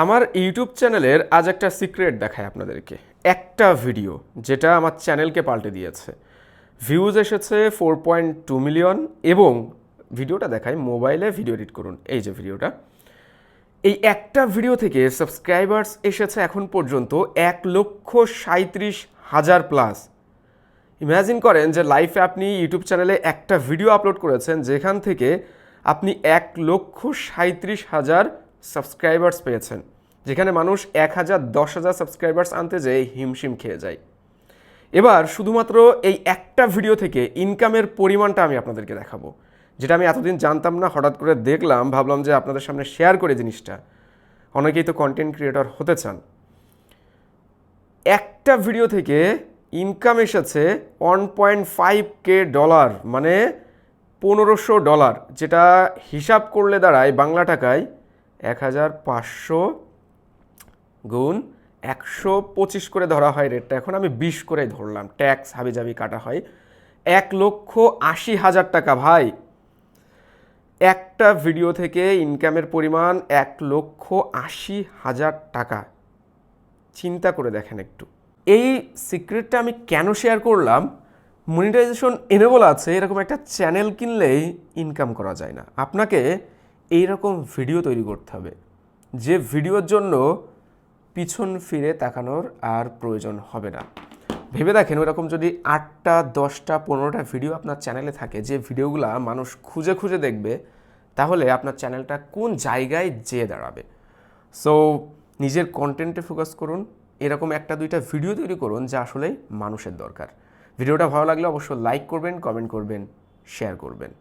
আমার ইউটিউব চ্যানেলের আজ একটা সিক্রেট দেখায় আপনাদেরকে। একটা ভিডিও যেটা আমার চ্যানেলকে পাল্টে দিয়েছে। ভিউজ এসেছে 4.2 মিলিয়ন এবং ভিডিওটা দেখায় মোবাইলে ভিডিও এডিট করুন। এই যে ভিডিওটা, এই একটা ভিডিও থেকে সাবস্ক্রাইবার্স এসেছে এখন পর্যন্ত 1,37,000 প্লাস। ইমাজিন করেন যে লাইফে আপনি ইউটিউব চ্যানেলে একটা ভিডিও আপলোড করেছেন যেখান থেকে আপনি 1,37,000 সাবস্ক্রাইবার্স পেয়েছেন, যেখানে মানুষ 1,000 10,000 সাবস্ক্রাইবার্স আনতে যেয়ে হিমশিম খেয়ে যায়। এবার শুধুমাত্র এই একটা ভিডিও থেকে ইনকামের পরিমাণটা আমি আপনাদেরকে দেখাবো, যেটা আমি এতদিন জানতাম না, হঠাৎ করে দেখলাম, ভাবলাম যে আপনাদের সামনে শেয়ার করে জিনিসটা। অনেকেই তো কন্টেন্ট ক্রিয়েটর হতে চান। একটা ভিডিও থেকে ইনকাম এসেছে $1.5K, মানে $1,500, যেটা হিসাব করলে দাঁড়ায় বাংলা টাকায় 1,500 গুণ 125 করে ধরা হয় রেটটা। এখন আমি 20 করে ধরলাম, ট্যাক্স হাবিজাবি কাটা হয়। 1,80,000 টাকা ভাই। একটা ভিডিও থেকে ইনকামের পরিমাণ 1,80,000 টাকা। চিন্তা করে দেখেন একটু। এই সিক্রেটটা আমি কেন শেয়ার করলাম? মনিটাইজেশন এনেবল আছে, এরকম একটা চ্যানেল কিনলেই ইনকাম করা যায় না। আপনাকে এইরকম ভিডিও তৈরি করতে হবে যে ভিডিওর জন্য পিছন ফিরে তাকানোর আর প্রয়োজন হবে না। ভেবে দেখেন, ওইরকম যদি 8টা 10টা 15টা ভিডিও আপনার চ্যানেলে থাকে, যে ভিডিওগুলো মানুষ খুঁজে খুঁজে দেখবে, তাহলে আপনার চ্যানেলটা কোন জায়গায় যেয়ে দাঁড়াবে। সো নিজের কন্টেন্টে ফোকাস করুন, এরকম একটা দুইটা ভিডিও তৈরি করুন যা আসলেই মানুষের দরকার। ভিডিওটা ভালো লাগলে অবশ্যই লাইক করবেন, কমেন্ট করবেন, শেয়ার করবেন।